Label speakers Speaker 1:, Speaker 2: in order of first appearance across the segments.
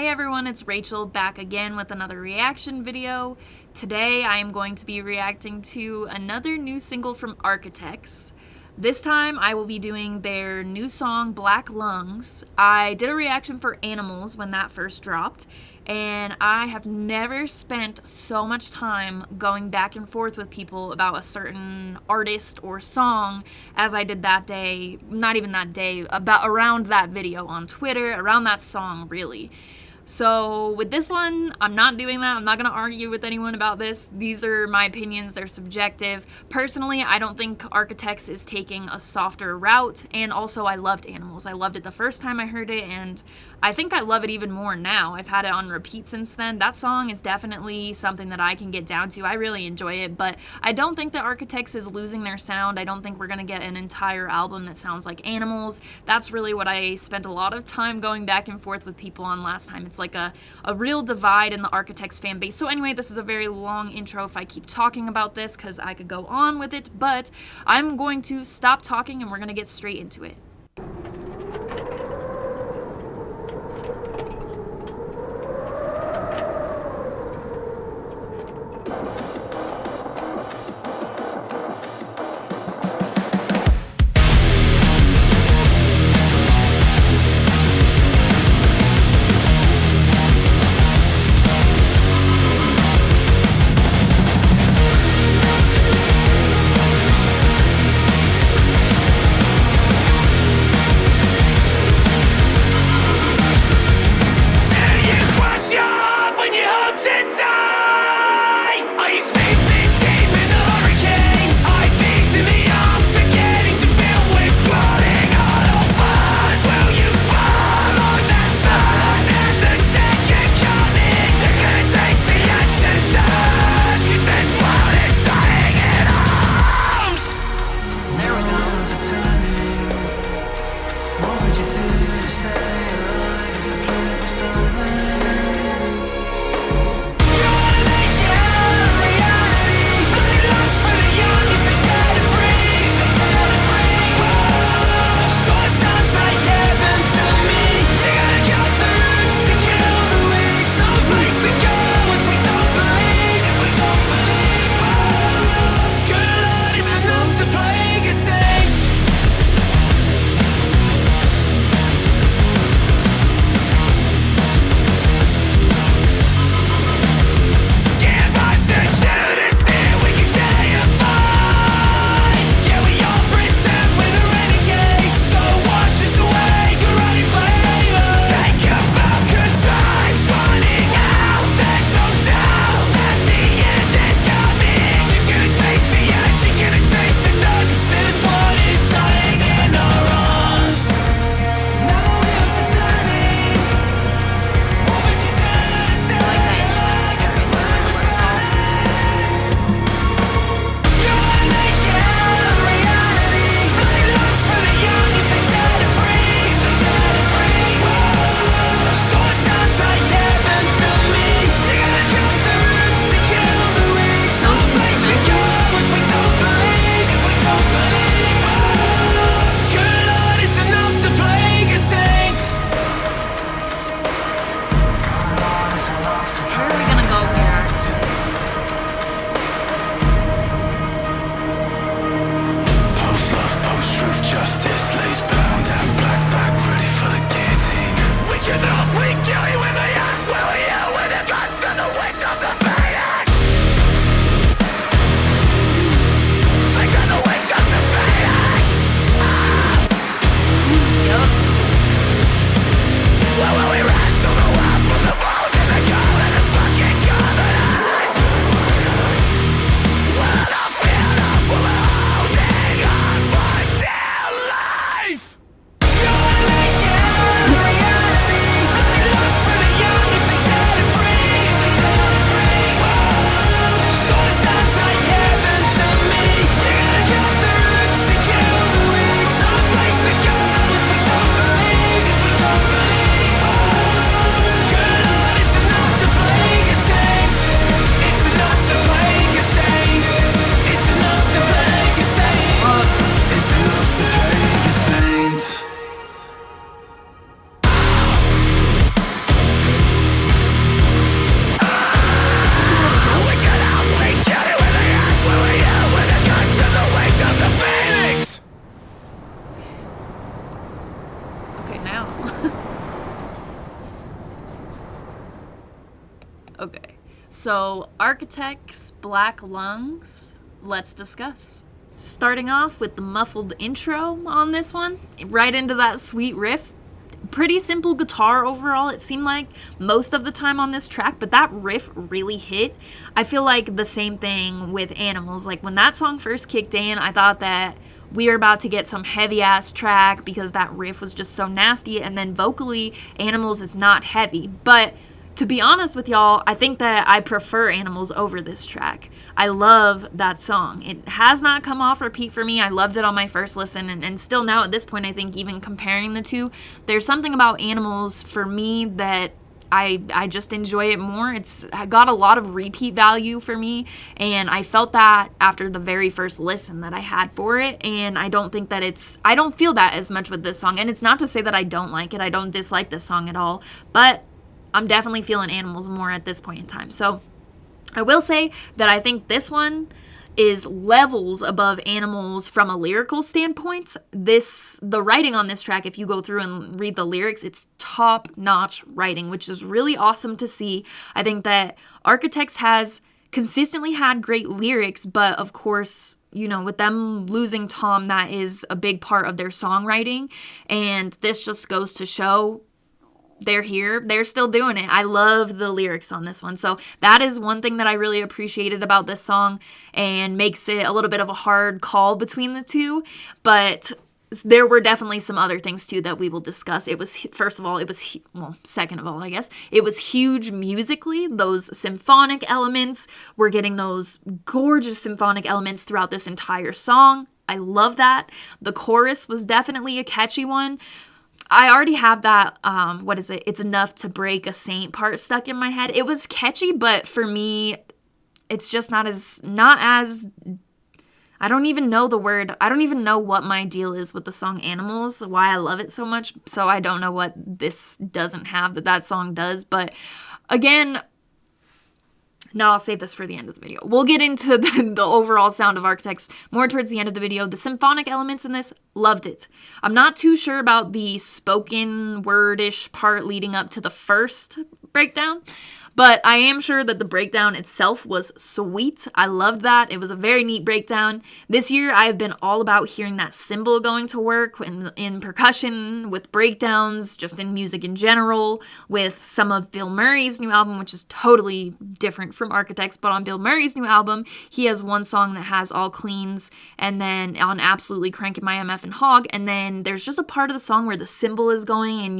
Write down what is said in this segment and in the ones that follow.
Speaker 1: Hey everyone, it's Rachel back again with another reaction video. Today I am going to be reacting to another new single from Architects. This time I will be doing their new song, Black Lungs. I did a reaction for Animals when that first dropped, and I have never spent so much time going back and forth with people about a certain artist or song as I did that day, not even that day, around that video on Twitter, around that song really. So with this one, I'm not doing that. I'm not going to argue with anyone about this. These are my opinions. They're subjective. Personally, I don't think Architects is taking a softer route, and also I loved Animals. I loved it the first time I heard it, and I think I love it even more now. I've had it on repeat since then. That song is definitely something that I can get down to. I really enjoy it, but I don't think that Architects is losing their sound. I don't think we're going to get an entire album that sounds like Animals. That's really what I spent a lot of time going back and forth with people on last time. It's like a real divide in the Architects fan base. So anyway, this is a very long intro if I keep talking about this because I could go on with it, but I'm going to stop talking and we're going to get straight into it. now. Okay, so Architects, Black Lungs, let's discuss. Starting off with the muffled intro on this one, right into that sweet riff. Pretty simple guitar overall, it seemed like, most of the time on this track, but that riff really hit. I feel like the same thing with Animals. Like, when that song first kicked in, I thought that we were about to get some heavy-ass track because that riff was just so nasty, and then vocally, Animals is not heavy, but to be honest with y'all, I think that I prefer Animals over this track. I love that song. It has not come off repeat for me. I loved it on my first listen, and still now at this point, I think even comparing the two, there's something about Animals for me that I just enjoy it more. It's got a lot of repeat value for me, and I felt that after the very first listen that I had for it, and I don't think that I don't feel that as much with this song, and it's not to say that I don't like it. I don't dislike this song at all, but I'm definitely feeling Animals more at this point in time. So I will say that I think this one is levels above Animals from a lyrical standpoint. The writing on this track, if you go through and read the lyrics, it's top-notch writing, which is really awesome to see. I think that Architects has consistently had great lyrics, but of course, you know, with them losing Tom, that is a big part of their songwriting, and this just goes to show they're here. They're still doing it. I love the lyrics on this one. So that is one thing that I really appreciated about this song and makes it a little bit of a hard call between the two. But there were definitely some other things too that we will discuss. It was, first of all, second of all, I guess, it was huge musically. Those symphonic elements, we're getting those gorgeous symphonic elements throughout this entire song. I love that. The chorus was definitely a catchy one. I already have that, it's enough to break a saint part stuck in my head. It was catchy, but for me, it's just not as, I don't even know the word. I don't even know what my deal is with the song Animals, why I love it so much. So I don't know what this doesn't have that song does. But again, no, I'll save this for the end of the video. We'll get into the overall sound of Architects more towards the end of the video. The symphonic elements in this, loved it. I'm not too sure about the spoken word-ish part leading up to the first breakdown, but I am sure that the breakdown itself was sweet. I loved that. It was a very neat breakdown. This year, I have been all about hearing that cymbal going to work in percussion, with breakdowns, just in music in general, with some of Bill Murray's new album, which is totally different from Architects, but on Bill Murray's new album, he has one song that has all cleans, and then on Absolutely Cranking My MF and Hog, and then there's just a part of the song where the cymbal is going, and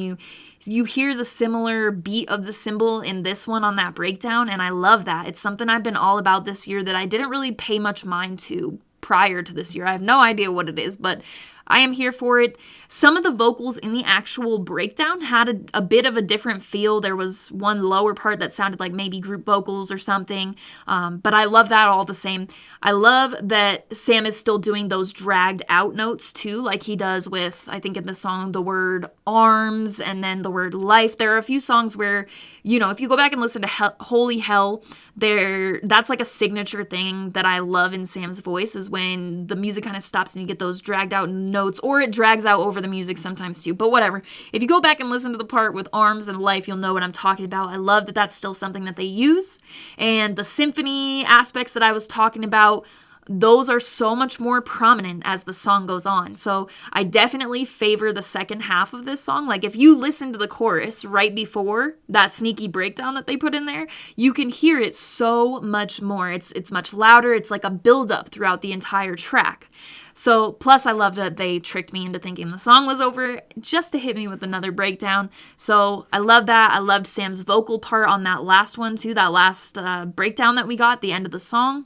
Speaker 1: you hear the similar beat of the cymbal in this one on that breakdown, and I love that. It's something I've been all about this year that I didn't really pay much mind to prior to this year. I have no idea what it is, but I am here for it. Some of the vocals in the actual breakdown had a bit of a different feel. There was one lower part that sounded like maybe group vocals or something, but I love that all the same. I love that Sam is still doing those dragged out notes too, like he does with, I think in the song, the word arms and then the word life. There are a few songs where, you know, if you go back and listen to Holy Hell, that's like a signature thing that I love in Sam's voice, is when the music kind of stops and you get those dragged out notes, or it drags out over the music sometimes too, but whatever. If you go back and listen to the part with arms and life, you'll know what I'm talking about. I love that that's still something that they use, and the symphony aspects that I was talking about, those are so much more prominent as the song goes on. So I definitely favor the second half of this song. Like, if you listen to the chorus right before that sneaky breakdown that they put in there, you can hear it so much more. It's much louder. It's like a build-up throughout the entire track. So, plus I love that they tricked me into thinking the song was over just to hit me with another breakdown. So I love that. I loved Sam's vocal part on that last one too, that last breakdown that we got at the end of the song.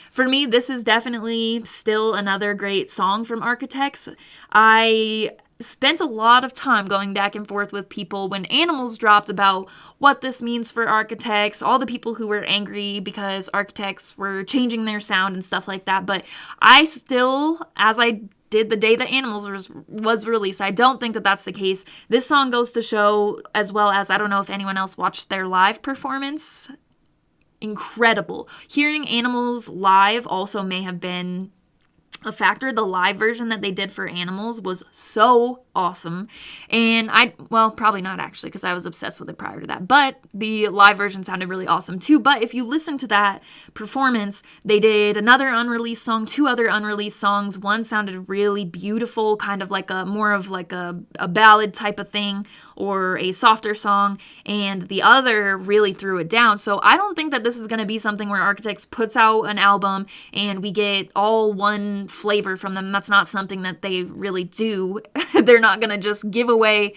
Speaker 1: For me, this is definitely still another great song from Architects. I spent a lot of time going back and forth with people when Animals dropped about what this means for Architects, all the people who were angry because Architects were changing their sound and stuff like that. But I still, as I did the day that Animals was released, I don't think that that's the case. This song goes to show, as well as, I don't know if anyone else watched their live performance, incredible. Hearing Animals live also may have been a factor. The live version that they did for Animals was so awesome. And probably not actually, because I was obsessed with it prior to that. But the live version sounded really awesome too. But if you listen to that performance, they did another unreleased song, 2 other unreleased songs. One sounded really beautiful, kind of like more of a ballad type of thing, or a softer song, and the other really threw it down. So I don't think that this is going to be something where Architects puts out an album and we get all one flavor from them. That's not something that they really do. They're not going to just give away,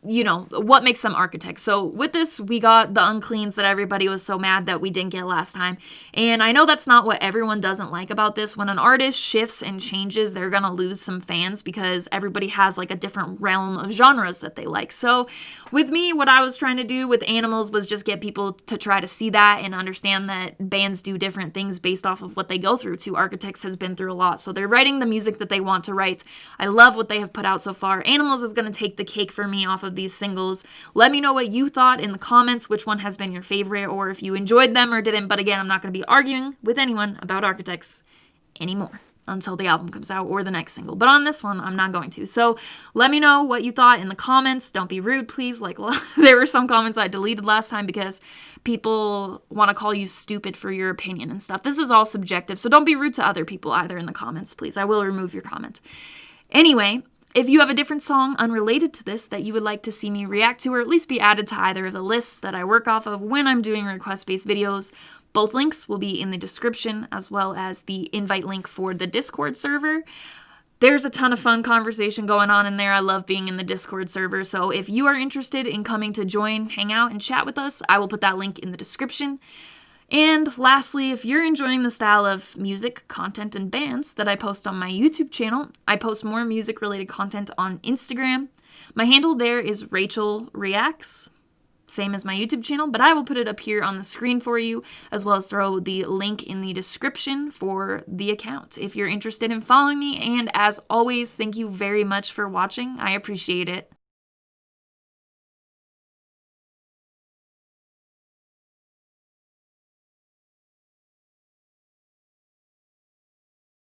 Speaker 1: what makes them Architects. So with this, we got the uncleans that everybody was so mad that we didn't get last time. And I know that's not what everyone doesn't like about this. When an artist shifts and changes, they're going to lose some fans because everybody has like a different realm of genres that they like. So with me, what I was trying to do with Animals was just get people to try to see that and understand that bands do different things based off of what they go through too. Architects has been through a lot. So they're writing the music that they want to write. I love what they have put out so far. Animals is going to take the cake for me off of these singles. Let me know what you thought in the comments, which one has been your favorite, or if you enjoyed them or didn't. But again, I'm not going to be arguing with anyone about Architects anymore until the album comes out or the next single. But on this one, I'm not going to. So let me know what you thought in the comments. Don't be rude, please. Like, there were some comments I deleted last time because people want to call you stupid for your opinion and stuff. This is all subjective, so don't be rude to other people either in the comments, please. I will remove your comment. Anyway, if you have a different song unrelated to this that you would like to see me react to, or at least be added to either of the lists that I work off of when I'm doing request-based videos, both links will be in the description, as well as the invite link for the Discord server. There's a ton of fun conversation going on in there. I love being in the Discord server, so if you are interested in coming to join, hang out, and chat with us, I will put that link in the description. And lastly, if you're enjoying the style of music, content, and bands that I post on my YouTube channel, I post more music-related content on Instagram. My handle there is Rachel Reacts, same as my YouTube channel, but I will put it up here on the screen for you, as well as throw the link in the description for the account if you're interested in following me. And as always, thank you very much for watching. I appreciate it.